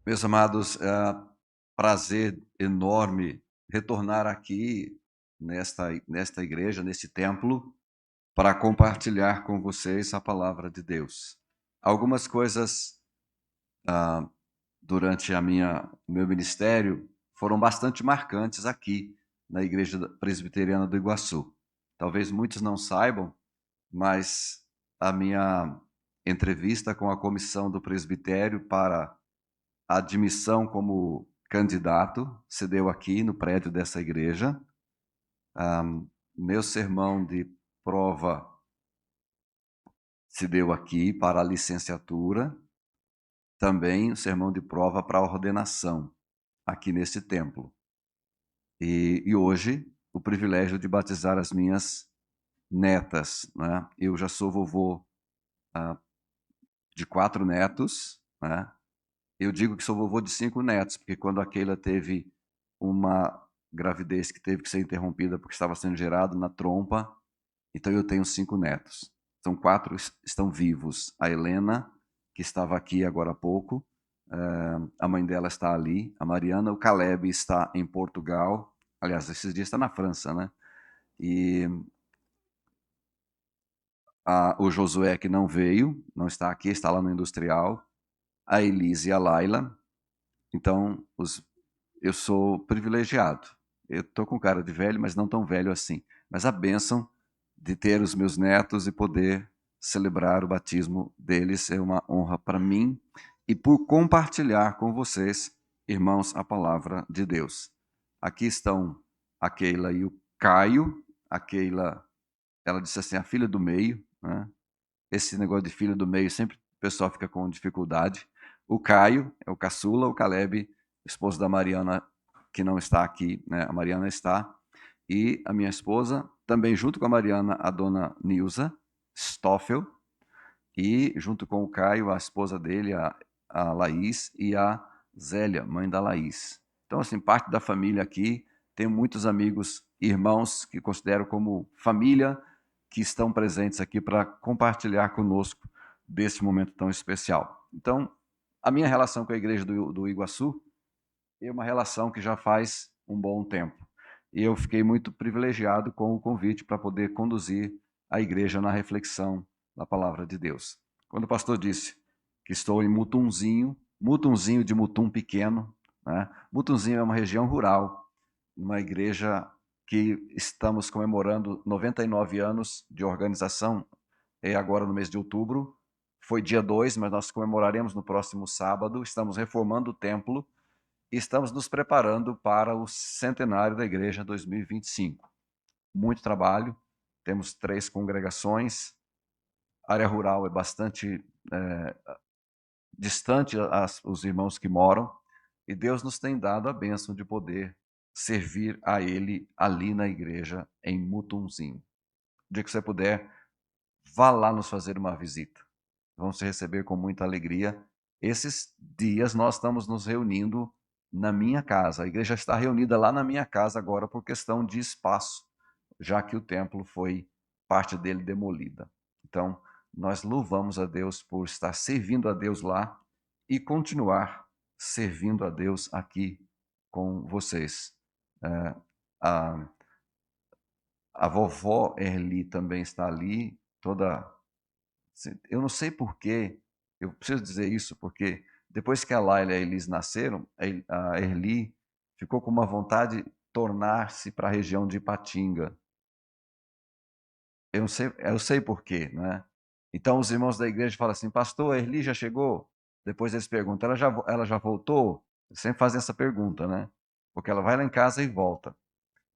Meus amados, prazer enorme retornar aqui nesta igreja, nesse templo, para compartilhar com vocês a palavra de Deus. Algumas coisas durante o meu ministério foram bastante marcantes aqui na Igreja Presbiteriana do Iguaçu. Talvez muitos não saibam, mas a minha entrevista com a comissão do presbitério para a admissão como candidato se deu aqui no prédio dessa igreja. Meu sermão de prova se deu aqui para a licenciatura. Também o sermão de prova para a ordenação, aqui nesse templo. E hoje, o privilégio de batizar as minhas netas. Né? Eu já sou vovô de 4 netos, né? Eu digo que sou vovô de 5 netos, porque quando a Keila teve uma gravidez que teve que ser interrompida porque estava sendo gerado na trompa, então eu tenho 5 netos. Então 4 estão vivos. A Helena, que estava aqui agora há pouco, a mãe dela está ali. A Mariana, o Caleb está em Portugal. Aliás, esses dias está na França, né? E o Josué, que não veio, não está aqui, está lá no Industrial. A Elise e a Laila. Então, eu sou privilegiado. Eu estou com cara de velho, mas não tão velho assim. Mas a bênção de ter os meus netos e poder celebrar o batismo deles é uma honra para mim e por compartilhar com vocês, irmãos, a palavra de Deus. Aqui estão a Keila e o Caio. A Keila, ela disse assim, a filha do meio, né? Esse negócio de filho do meio sempre o pessoal fica com dificuldade. O Caio é o caçula, o Caleb, esposo da Mariana, que não está aqui, né? A Mariana está. E a minha esposa, também junto com a Mariana, a dona Nilza Stoffel. E junto com o Caio, a esposa dele, a Laís, e a Zélia, mãe da Laís. Então, assim, parte da família aqui. Tenho muitos amigos, irmãos, que considero como família, que estão presentes aqui para compartilhar conosco desse momento tão especial. Então, a minha relação com a igreja do Iguaçu é uma relação que já faz um bom tempo. E eu fiquei muito privilegiado com o convite para poder conduzir a igreja na reflexão da palavra de Deus. Quando o pastor disse que estou em Mutunzinho, Mutunzinho de Mutum pequeno, né? Mutunzinho é uma região rural, uma igreja que estamos comemorando 99 anos de organização, agora no mês de outubro. Foi dia 2, mas nós comemoraremos no próximo sábado. Estamos reformando o templo e estamos nos preparando para o centenário da igreja 2025. Muito trabalho, temos 3 congregações, a área rural é bastante distante os irmãos que moram, e Deus nos tem dado a bênção de poder servir a Ele ali na igreja em Mutunzinho. O dia que você puder, vá lá nos fazer uma visita. Vamos se receber com muita alegria. Esses dias nós estamos nos reunindo na minha casa. A igreja está reunida lá na minha casa agora por questão de espaço, já que o templo foi parte dele demolida. Então, nós louvamos a Deus por estar servindo a Deus lá e continuar servindo a Deus aqui com vocês. É, a, a vovó Erli também está ali, toda. Eu não sei porquê, eu preciso dizer isso, porque depois que a Laila e a Elis nasceram, a Erli ficou com uma vontade de tornar-se para a região de Ipatinga. Eu sei porquê, né? Então os irmãos da igreja falam assim, pastor, a Erli já chegou? Depois eles perguntam, ela já voltou? Eles sempre fazem essa pergunta, né? Porque ela vai lá em casa e volta.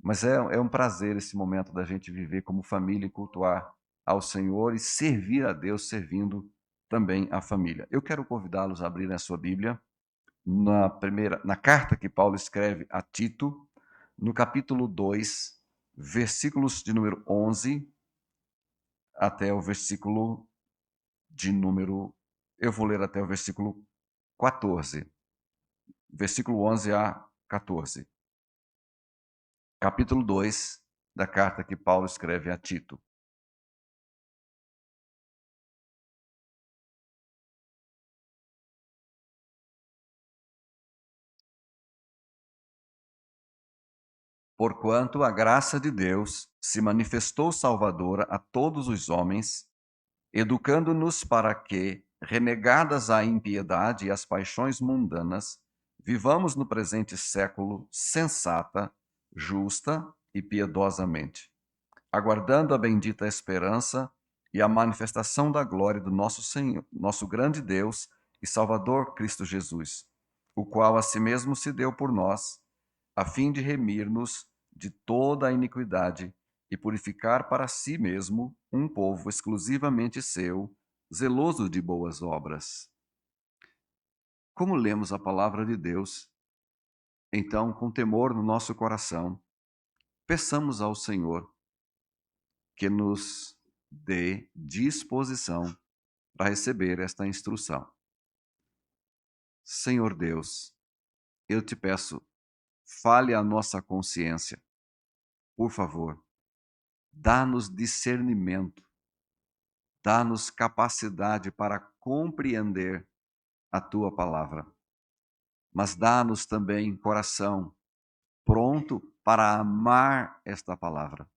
Mas é um prazer esse momento da gente viver como família e cultuar ao Senhor e servir a Deus servindo também a família. Eu quero convidá-los a abrirem a sua Bíblia na carta que Paulo escreve a Tito, no capítulo 2, versículos de número 11 até o versículo de número, eu vou ler até o versículo 14. Versículo 11 a 14. Capítulo 2 da carta que Paulo escreve a Tito. Porquanto a graça de Deus se manifestou salvadora a todos os homens, educando-nos para que, renegadas a impiedade e as paixões mundanas, vivamos no presente século sensata, justa e piedosamente, aguardando a bendita esperança e a manifestação da glória do nosso Senhor, nosso grande Deus e Salvador Cristo Jesus, o qual a si mesmo se deu por nós, a fim de remir-nos de toda a iniquidade e purificar para si mesmo um povo exclusivamente seu, zeloso de boas obras. Como lemos a palavra de Deus, então, com temor no nosso coração, peçamos ao Senhor que nos dê disposição para receber esta instrução. Senhor Deus, eu te peço, fale a nossa consciência. Por favor, dá-nos discernimento, dá-nos capacidade para compreender a tua palavra, mas dá-nos também coração pronto para amar esta palavra.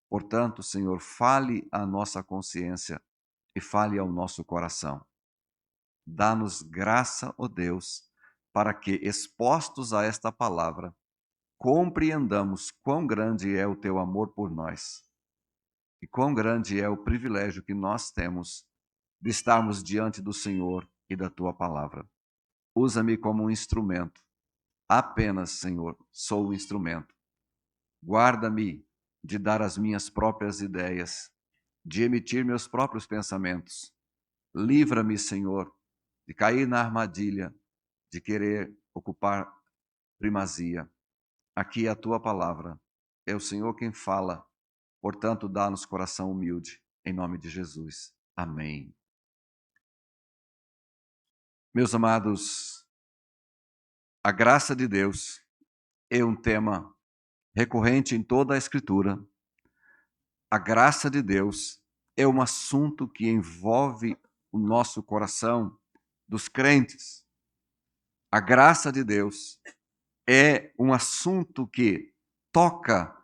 Portanto, Senhor, fale à nossa consciência e fale ao nosso coração. Dá-nos graça, ó Deus, para que, expostos a esta palavra, compreendamos quão grande é o teu amor por nós e quão grande é o privilégio que nós temos de estarmos diante do Senhor e da tua palavra. Usa-me como um instrumento. Apenas, Senhor, sou o instrumento. Guarda-me de dar as minhas próprias ideias, de emitir meus próprios pensamentos. Livra-me, Senhor, de cair na armadilha de querer ocupar primazia. Aqui é a tua palavra. É o Senhor quem fala. Portanto, dá-nos coração humilde. Em nome de Jesus. Amém. Meus amados, a graça de Deus é um tema recorrente em toda a Escritura. A graça de Deus é um assunto que envolve o nosso coração dos crentes. A graça de Deus é um assunto que toca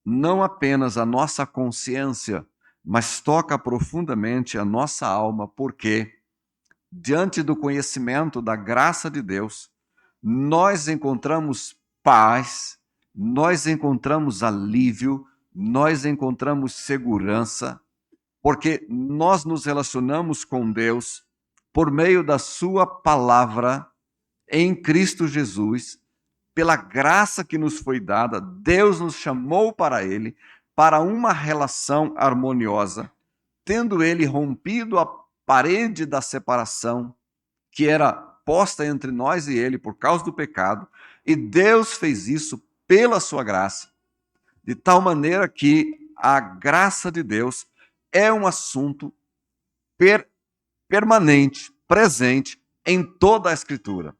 não apenas a nossa consciência, mas toca profundamente a nossa alma, porque diante do conhecimento da graça de Deus, nós encontramos paz, nós encontramos alívio, nós encontramos segurança, porque nós nos relacionamos com Deus por meio da sua palavra em Cristo Jesus, pela graça que nos foi dada. Deus nos chamou para Ele, para uma relação harmoniosa, tendo Ele rompido a parede da separação que era posta entre nós e Ele por causa do pecado, e Deus fez isso pela sua graça, de tal maneira que a graça de Deus é um assunto permanente, presente em toda a Escritura.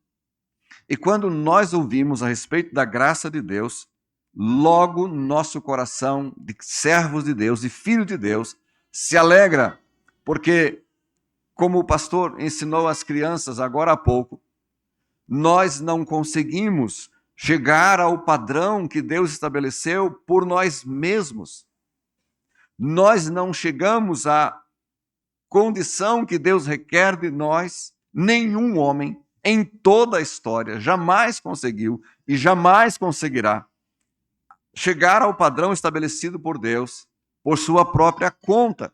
E quando nós ouvimos a respeito da graça de Deus, logo nosso coração de servos de Deus, de filho de Deus, se alegra, porque, como o pastor ensinou às crianças agora há pouco, nós não conseguimos chegar ao padrão que Deus estabeleceu por nós mesmos. Nós não chegamos à condição que Deus requer de nós. Nenhum homem em toda a história jamais conseguiu e jamais conseguirá chegar ao padrão estabelecido por Deus por sua própria conta.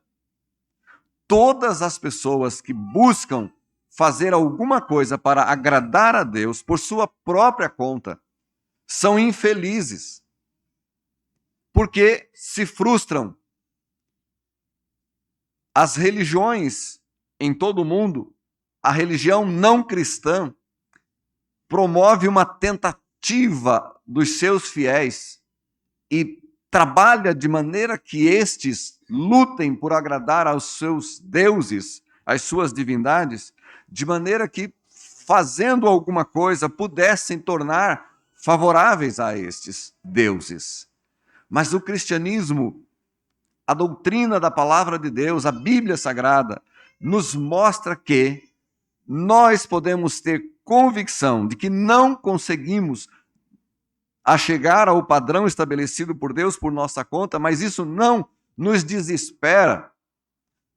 Todas as pessoas que buscam fazer alguma coisa para agradar a Deus por sua própria conta são infelizes, porque se frustram. As religiões em todo o mundo, a religião não cristã, promove uma tentativa dos seus fiéis e trabalha de maneira que estes lutem por agradar aos seus deuses, às suas divindades, de maneira que, fazendo alguma coisa, pudessem tornar favoráveis a estes deuses. Mas o cristianismo, a doutrina da palavra de Deus, a Bíblia Sagrada, nos mostra que nós podemos ter convicção de que não conseguimos a chegar ao padrão estabelecido por Deus por nossa conta, mas isso não nos desespera,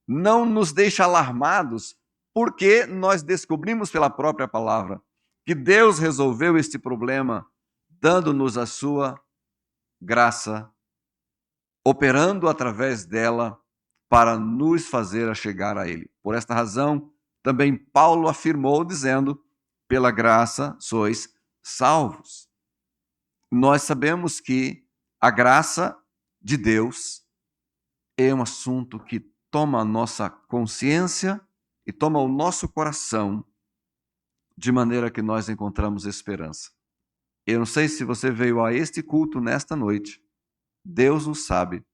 não nos deixa alarmados, porque nós descobrimos pela própria palavra que Deus resolveu este problema dando-nos a sua graça, operando através dela para nos fazer chegar a Ele. Por esta razão, também Paulo afirmou dizendo: pela graça sois salvos. Nós sabemos que a graça de Deus é um assunto que toma a nossa consciência e toma o nosso coração, de maneira que nós encontramos esperança. Eu não sei se você veio a este culto nesta noite, Deus o sabe.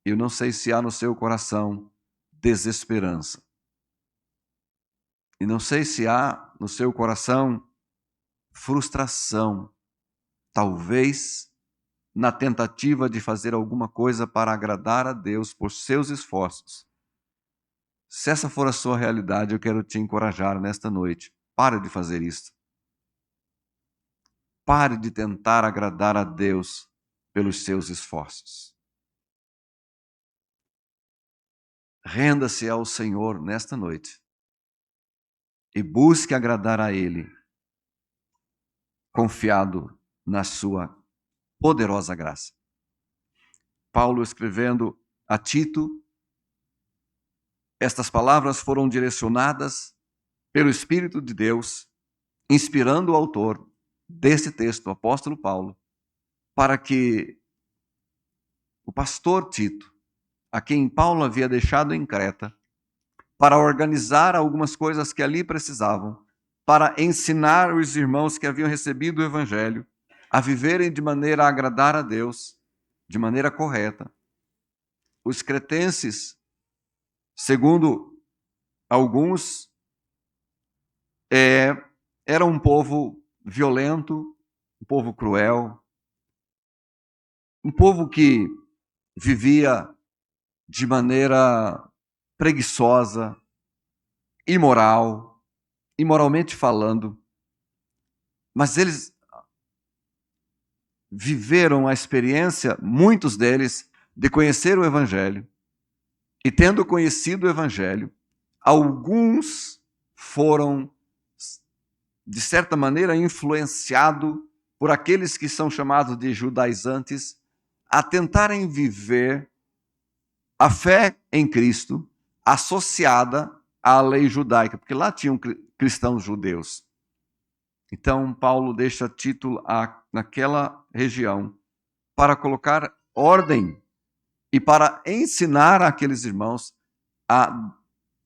Eu não sei se há no seu coração desesperança. E não sei se há no seu coração frustração, talvez na tentativa de fazer alguma coisa para agradar a Deus por seus esforços. Se essa for a sua realidade, eu quero te encorajar nesta noite. Pare de fazer isso. Pare de tentar agradar a Deus pelos seus esforços. Renda-se ao Senhor nesta noite e busque agradar a Ele, confiado na sua poderosa graça. Paulo, escrevendo a Tito, estas palavras foram direcionadas pelo Espírito de Deus, inspirando o autor deste texto, o apóstolo Paulo, para que o pastor Tito, a quem Paulo havia deixado em Creta, para organizar algumas coisas que ali precisavam, para ensinar os irmãos que haviam recebido o Evangelho a viverem de maneira a agradar a Deus, de maneira correta. Os cretenses, segundo alguns, era um povo violento, um povo cruel, um povo que vivia de maneira preguiçosa, imoralmente falando, mas eles viveram a experiência, muitos deles, de conhecer o Evangelho, e tendo conhecido o Evangelho, alguns foram, de certa maneira, influenciados por aqueles que são chamados de judaizantes, a tentarem viver a fé em Cristo associada à lei judaica, porque lá tinham cristãos judeus. Então, Paulo deixa Tito naquela região para colocar ordem e para ensinar aqueles irmãos a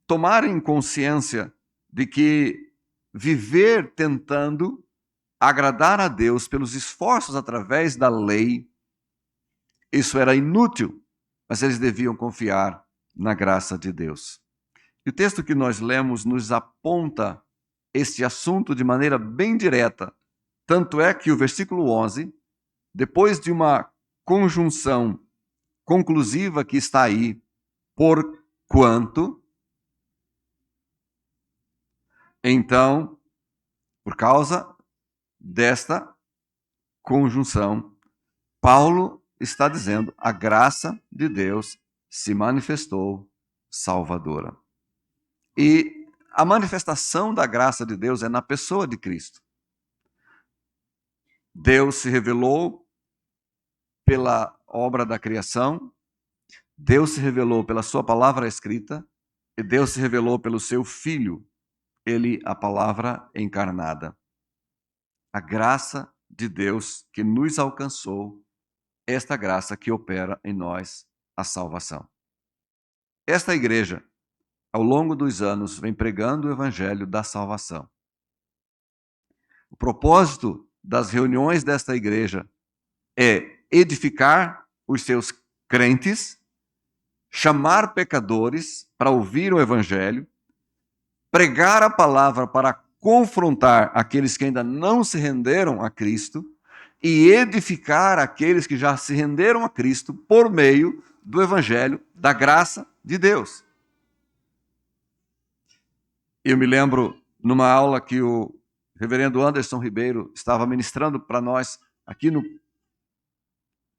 tomarem consciência de que viver tentando agradar a Deus pelos esforços através da lei, isso era inútil, mas eles deviam confiar na graça de Deus. E o texto que nós lemos nos aponta este assunto de maneira bem direta. Tanto é que o versículo 11, depois de uma conjunção conclusiva que está aí, porquanto, então, por causa desta conjunção, Paulo está dizendo: a graça de Deus se manifestou salvadora. E a manifestação da graça de Deus é na pessoa de Cristo. Deus se revelou pela obra da criação, Deus se revelou pela sua palavra escrita, e Deus se revelou pelo seu Filho, ele, a palavra encarnada. A graça de Deus que nos alcançou, esta graça que opera em nós a salvação. Esta igreja, ao longo dos anos, vem pregando o evangelho da salvação. O propósito das reuniões desta igreja é edificar os seus crentes, chamar pecadores para ouvir o evangelho, pregar a palavra para confrontar aqueles que ainda não se renderam a Cristo e edificar aqueles que já se renderam a Cristo por meio do evangelho da graça de Deus. Eu me lembro numa aula que o reverendo Anderson Ribeiro estava ministrando para nós aqui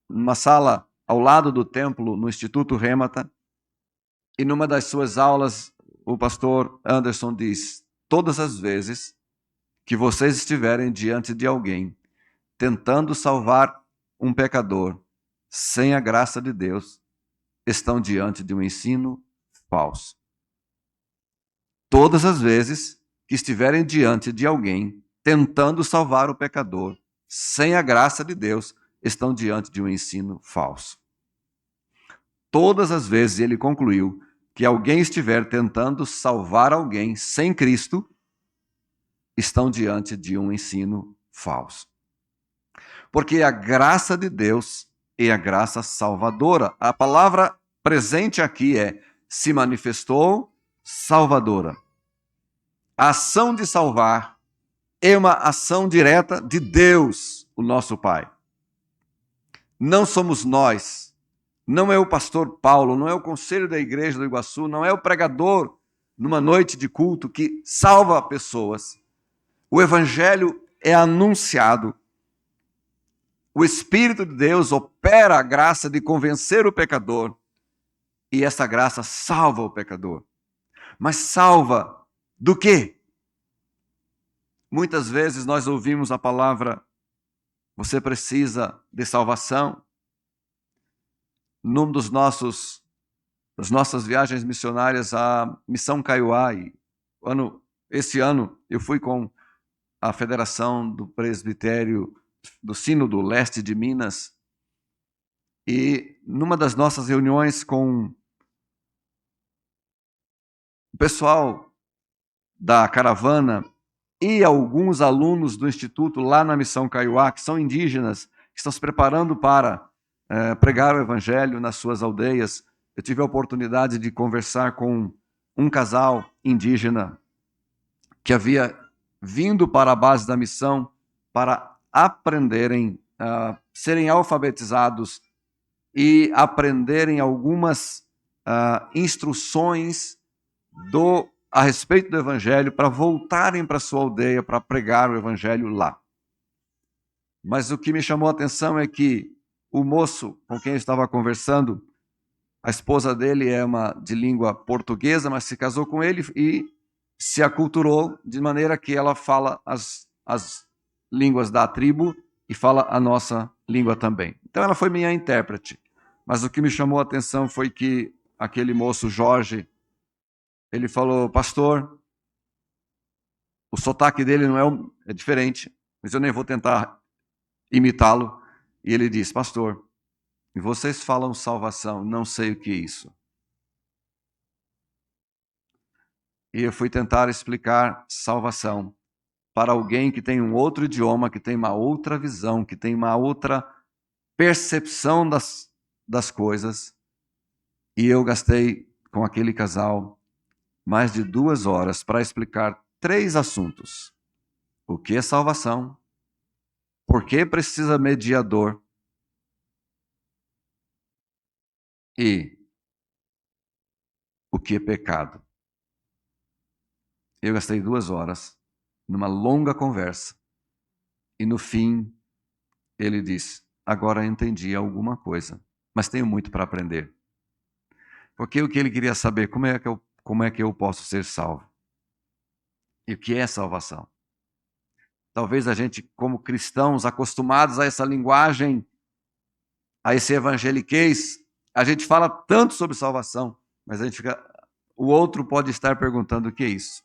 numa sala ao lado do templo, no Instituto Rêmata, e numa das suas aulas, o pastor Anderson diz: todas as vezes que vocês estiverem diante de alguém tentando salvar um pecador sem a graça de Deus, estão diante de um ensino falso. Todas as vezes que estiverem diante de alguém tentando salvar o pecador sem a graça de Deus, estão diante de um ensino falso. Todas as vezes ele concluiu que alguém estiver tentando salvar alguém sem Cristo, estão diante de um ensino falso. Porque a graça de Deus é a graça salvadora. A palavra presente aqui é se manifestou salvadora. A ação de salvar é uma ação direta de Deus, o nosso Pai. Não somos nós, não é o pastor Paulo, não é o conselho da igreja do Iguaçu, não é o pregador numa noite de culto que salva pessoas. O evangelho é anunciado. O Espírito de Deus opera a graça de convencer o pecador e essa graça salva o pecador. Mas salva do quê? Muitas vezes nós ouvimos a palavra você precisa de salvação. Num das nossas viagens missionárias à Missão Kaiowá, esse ano eu fui com a Federação do Presbitério do Sínodo Leste de Minas, e numa das nossas reuniões com o pessoal da caravana e alguns alunos do Instituto lá na Missão Kaiowá, que são indígenas, que estão se preparando para pregar o Evangelho nas suas aldeias, eu tive a oportunidade de conversar com um casal indígena que havia vindo para a base da missão para aprenderem, serem alfabetizados e aprenderem algumas instruções a respeito do Evangelho para voltarem para a sua aldeia para pregar o Evangelho lá. Mas o que me chamou a atenção é que o moço com quem eu estava conversando, a esposa dele é de língua portuguesa, mas se casou com ele e se aculturou de maneira que ela fala as línguas da tribo e fala a nossa língua também. Então ela foi minha intérprete. Mas o que me chamou a atenção foi que aquele moço Jorge, ele falou: pastor, o sotaque dele não é diferente, mas eu nem vou tentar imitá-lo. E ele disse: pastor, vocês falam salvação, não sei o que é isso. E eu fui tentar explicar salvação para alguém que tem um outro idioma, que tem uma outra visão, que tem uma outra percepção das coisas. E eu gastei com aquele casal mais de 2 horas para explicar 3 assuntos. O que é salvação? Por que precisa mediador? E o que é pecado? Eu gastei 2 horas numa longa conversa. E no fim, ele disse: agora entendi alguma coisa, mas tenho muito para aprender. Porque o que ele queria saber, como é que eu posso ser salvo? E o que é salvação? Talvez a gente, como cristãos, acostumados a essa linguagem, a esse evangeliquez, a gente fala tanto sobre salvação, mas o outro pode estar perguntando o que é isso.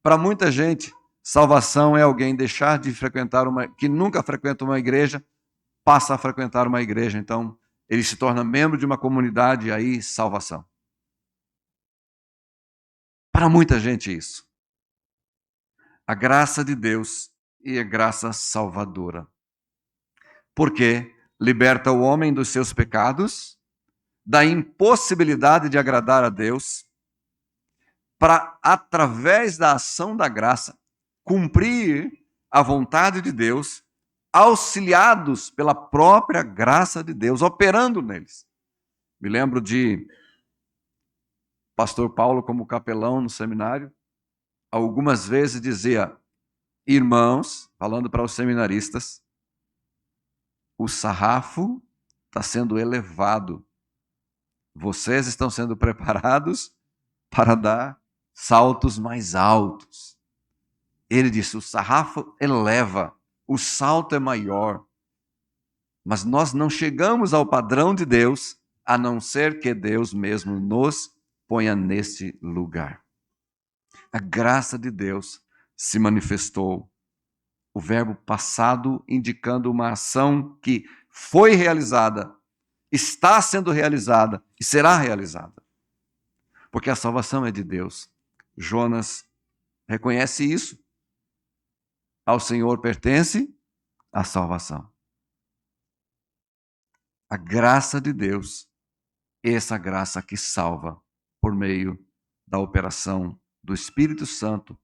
Para muita gente, salvação é alguém deixar de frequentar que nunca frequenta uma igreja, passa a frequentar uma igreja, então ele se torna membro de uma comunidade, e aí salvação. Para muita gente isso. A graça de Deus e a graça salvadora. Porque liberta o homem dos seus pecados, da impossibilidade de agradar a Deus, para, através da ação da graça, cumprir a vontade de Deus, auxiliados pela própria graça de Deus, operando neles. Me lembro de pastor Paulo, como capelão no seminário, algumas vezes dizia: irmãos, falando para os seminaristas, o sarrafo está sendo elevado. Vocês estão sendo preparados para dar saltos mais altos. Ele disse, o sarrafo eleva, o salto é maior. Mas nós não chegamos ao padrão de Deus, a não ser que Deus mesmo nos ponha nesse lugar. A graça de Deus se manifestou. O verbo passado indicando uma ação que foi realizada, está sendo realizada e será realizada. Porque a salvação é de Deus. Jonas reconhece isso. Ao Senhor pertence a salvação. A graça de Deus, essa graça que salva por meio da operação do Espírito Santo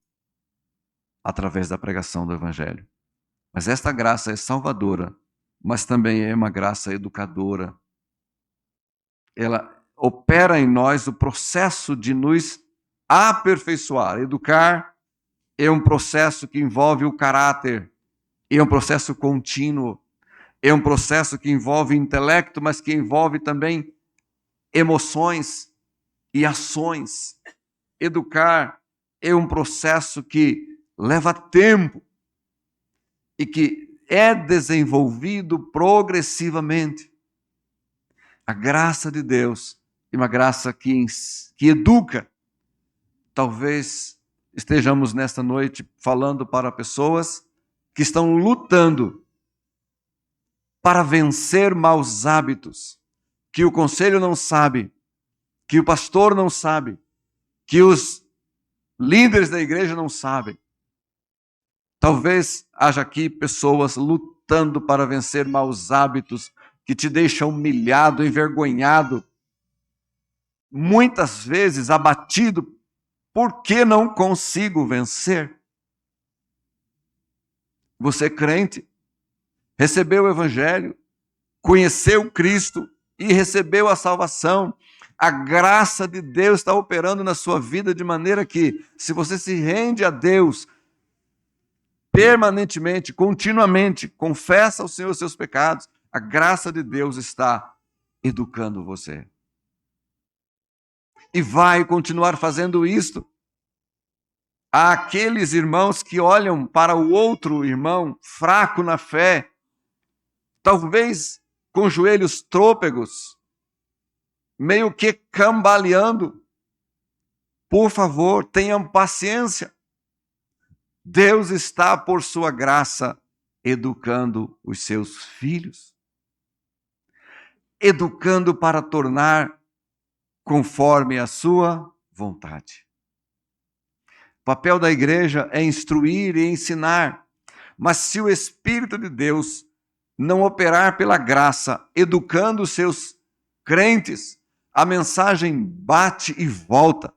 através da pregação do Evangelho. Mas esta graça é salvadora, mas também é uma graça educadora. Ela opera em nós o processo de nos aperfeiçoar. Educar é um processo que envolve o caráter, é um processo contínuo, é um processo que envolve intelecto, mas que envolve também emoções e ações. Educar é um processo que leva tempo e que é desenvolvido progressivamente. A graça de Deus é uma graça que educa. Talvez estejamos nesta noite falando para pessoas que estão lutando para vencer maus hábitos, que o conselho não sabe, que o pastor não sabe, que os líderes da igreja não sabem. Talvez haja aqui pessoas lutando para vencer maus hábitos que te deixam humilhado, envergonhado, muitas vezes abatido. Por que não consigo vencer? Você é crente, recebeu o Evangelho, conheceu Cristo e recebeu a salvação. A graça de Deus está operando na sua vida de maneira que, se você se rende a Deus permanentemente, continuamente, confessa ao Senhor os seus pecados, a graça de Deus está educando você. E vai continuar fazendo isto. Há aqueles irmãos que olham para o outro irmão fraco na fé, talvez com joelhos trôpegos, meio que cambaleando. Por favor, tenham paciência. Deus está, por sua graça, educando os seus filhos. Educando para tornar conforme a sua vontade. O papel da igreja é instruir e ensinar, mas se o Espírito de Deus não operar pela graça, educando os seus crentes, a mensagem bate e volta.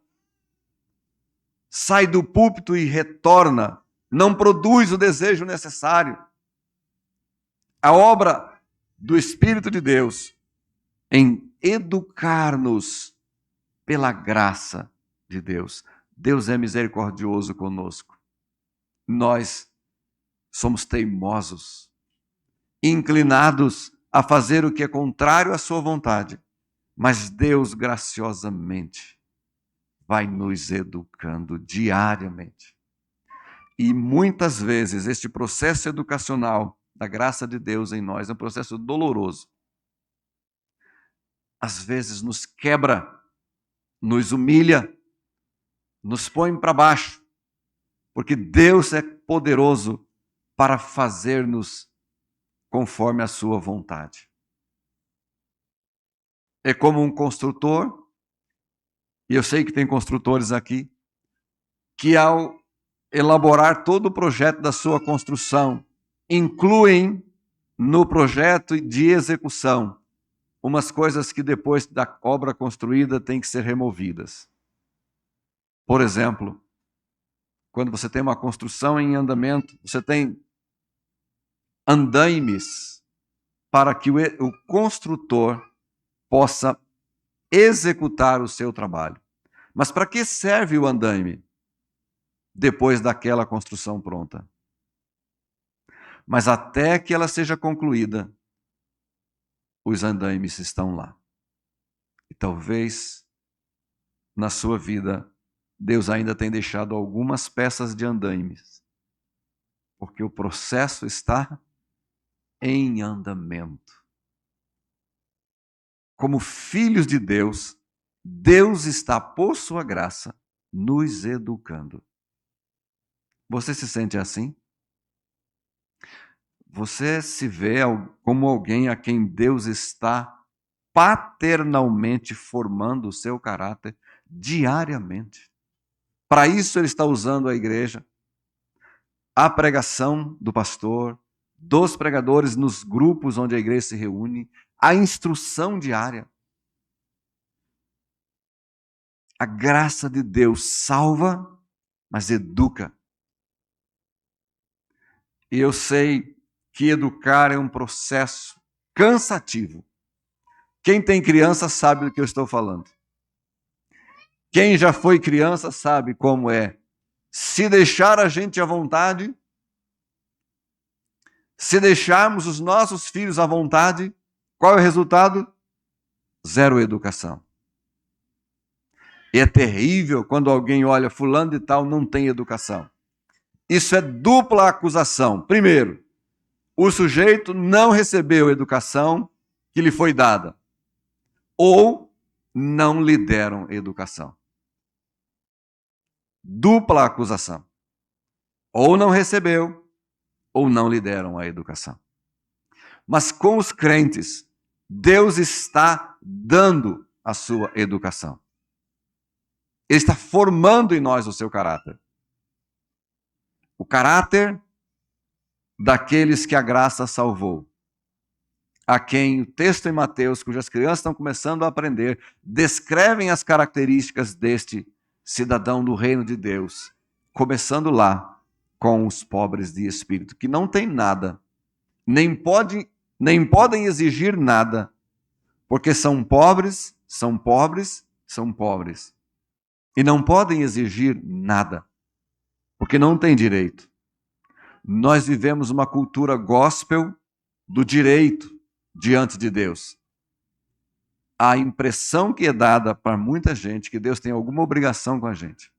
Sai do púlpito e retorna, não produz o desejo necessário. A obra do Espírito de Deus em educar-nos pela graça de Deus. Deus é misericordioso conosco. Nós somos teimosos, inclinados a fazer o que é contrário à sua vontade, mas Deus graciosamente vai nos educando diariamente. E muitas vezes este processo educacional da graça de Deus em nós é um processo doloroso. Às vezes nos quebra, nos humilha, nos põe para baixo, porque Deus é poderoso para fazer-nos conforme a sua vontade. É como um construtor, e eu sei que tem construtores aqui, que ao elaborar todo o projeto da sua construção, incluem no projeto de execução umas coisas que depois da obra construída têm que ser removidas. Por exemplo, quando você tem uma construção em andamento, você tem andaimes para que o construtor possa executar o seu trabalho. Mas para que serve o andaime depois daquela construção pronta? Mas até que ela seja concluída, os andaimes estão lá. E talvez na sua vida Deus ainda tenha deixado algumas peças de andaimes, porque o processo está em andamento. Como filhos de Deus, Deus está, por sua graça, nos educando. Você se sente assim? Você se vê como alguém a quem Deus está paternalmente formando o seu caráter diariamente? Para isso, Ele está usando a igreja, a pregação do pastor, dos pregadores nos grupos onde a igreja se reúne, a instrução diária. A graça de Deus salva, mas educa. E eu sei que educar é um processo cansativo. Quem tem criança sabe do que eu estou falando. Quem já foi criança sabe como é. Se deixar a gente à vontade, se deixarmos os nossos filhos à vontade, qual é o resultado? Zero educação. E é terrível quando alguém olha, fulano de tal não tem educação. Isso é dupla acusação. Primeiro, o sujeito não recebeu a educação que lhe foi dada. Ou não lhe deram educação. Dupla acusação. Ou não recebeu, ou não lhe deram a educação. Mas com os crentes, Deus está dando a sua educação. Ele está formando em nós o seu caráter. O caráter daqueles que a graça salvou. A quem o texto em Mateus, cujas crianças estão começando a aprender, descrevem as características deste cidadão do reino de Deus, começando lá com os pobres de espírito, que não têm nada, nem podem exigir nada, porque são pobres, e não podem exigir nada, porque não têm direito. Nós vivemos uma cultura gospel do direito diante de Deus. A impressão que é dada para muita gente que Deus tem alguma obrigação com a gente.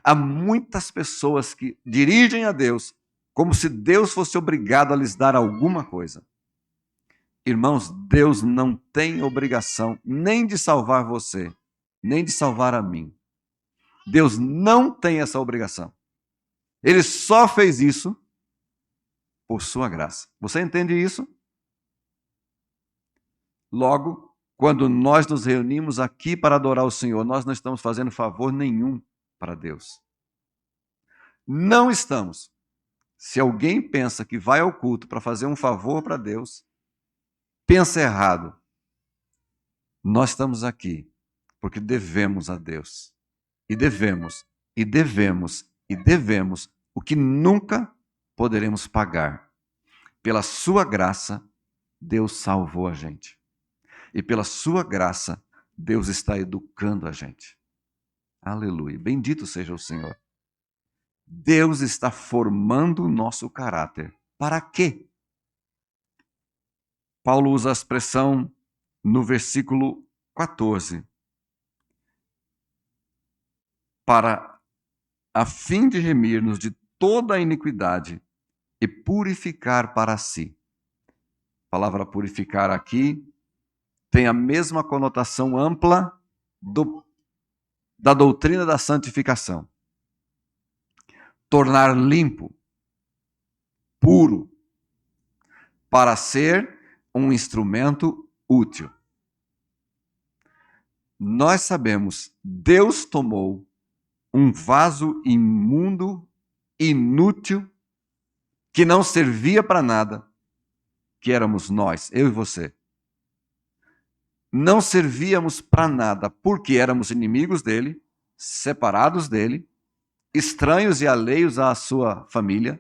Há muitas pessoas que dirigem a Deus como se Deus fosse obrigado a lhes dar alguma coisa. Irmãos, Deus não tem obrigação nem de salvar você, nem de salvar a mim. Deus não tem essa obrigação. Ele só fez isso por sua graça. Você entende isso? Logo, quando nós nos reunimos aqui para adorar o Senhor, nós não estamos fazendo favor nenhum para Deus. Não estamos. Se alguém pensa que vai ao culto para fazer um favor para Deus, pensa errado. Nós estamos aqui porque devemos a Deus. E devemos o que nunca poderemos pagar. Pela sua graça, Deus salvou a gente. E pela sua graça, Deus está educando a gente. Aleluia. Bendito seja o Senhor. Deus está formando o nosso caráter. Para quê? Paulo usa a expressão no versículo 14. Para a fim de remir-nos de toda a iniquidade e purificar para si. A palavra purificar aqui tem a mesma conotação ampla da doutrina da santificação. Tornar limpo, puro, para ser um instrumento útil. Nós sabemos, Deus tomou um vaso imundo, inútil, que não servia para nada, que éramos nós, eu e você. Não servíamos para nada, porque éramos inimigos dele, separados dele, estranhos e alheios à sua família,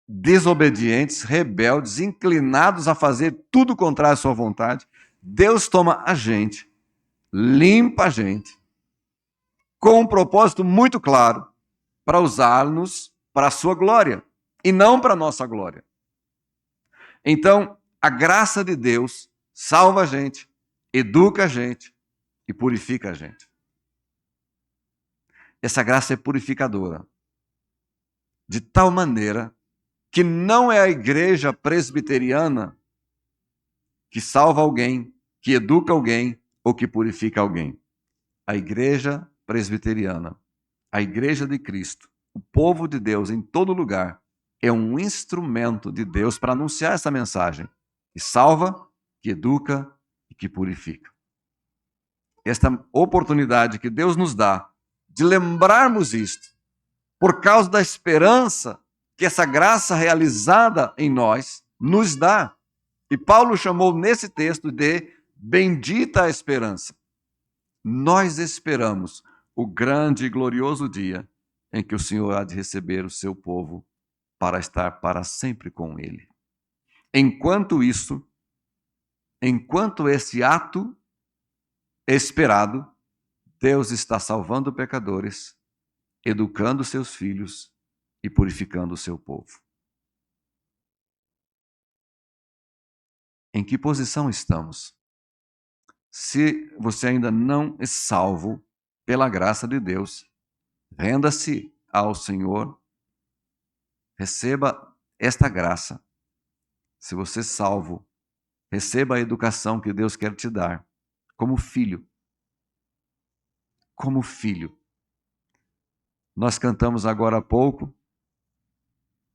desobedientes, rebeldes, inclinados a fazer tudo contrário à sua vontade. Deus toma a gente, limpa a gente, com um propósito muito claro, para usar-nos para a sua glória, e não para a nossa glória. Então, a graça de Deus salva a gente, educa a gente e purifica a gente. Essa graça é purificadora, de tal maneira que não é a igreja presbiteriana que salva alguém, que educa alguém ou que purifica alguém. A igreja presbiteriana, a igreja de Cristo, o povo de Deus em todo lugar, é um instrumento de Deus para anunciar essa mensagem, que salva, que educa e que purifica. Esta oportunidade que Deus nos dá de lembrarmos isto, por causa da esperança que essa graça realizada em nós nos dá. E Paulo chamou nesse texto de bendita a esperança. Nós esperamos o grande e glorioso dia em que o Senhor há de receber o seu povo para estar para sempre com ele. Enquanto isso, enquanto esse ato esperado, Deus está salvando pecadores, educando seus filhos e purificando o seu povo. Em que posição estamos? Se você ainda não é salvo pela graça de Deus, renda-se ao Senhor, receba esta graça. Se você é salvo, receba a educação que Deus quer te dar, como filho. Como filho. Nós cantamos agora há pouco,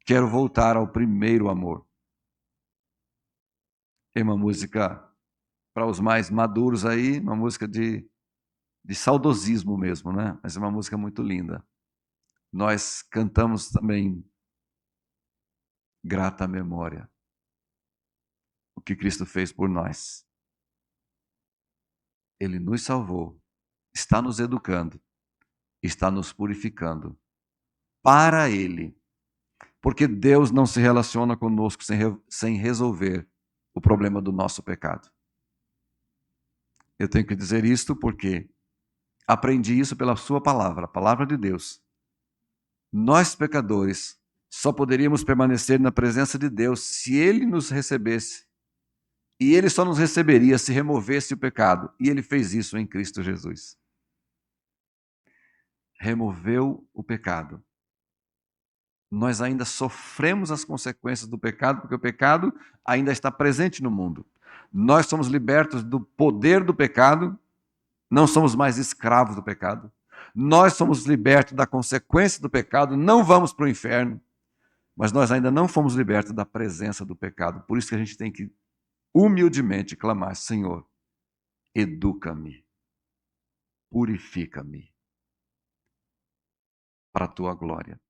quero voltar ao primeiro amor. É uma música para os mais maduros aí, uma música de saudosismo mesmo, né? Mas é uma música muito linda. Nós cantamos também grata memória, o que Cristo fez por nós. Ele nos salvou, está nos educando, está nos purificando para Ele. Porque Deus não se relaciona conosco sem resolver o problema do nosso pecado. Eu tenho que dizer isto porque aprendi isso pela sua palavra, a palavra de Deus. Nós, pecadores, só poderíamos permanecer na presença de Deus se Ele nos recebesse. E Ele só nos receberia se removesse o pecado. E Ele fez isso em Cristo Jesus. Removeu o pecado. Nós ainda sofremos as consequências do pecado, porque o pecado ainda está presente no mundo. Nós somos libertos do poder do pecado, não somos mais escravos do pecado. Nós somos libertos da consequência do pecado, não vamos para o inferno, mas nós ainda não fomos libertos da presença do pecado. Por isso que a gente tem que humildemente clamar: Senhor, educa-me, purifica-me para a tua glória.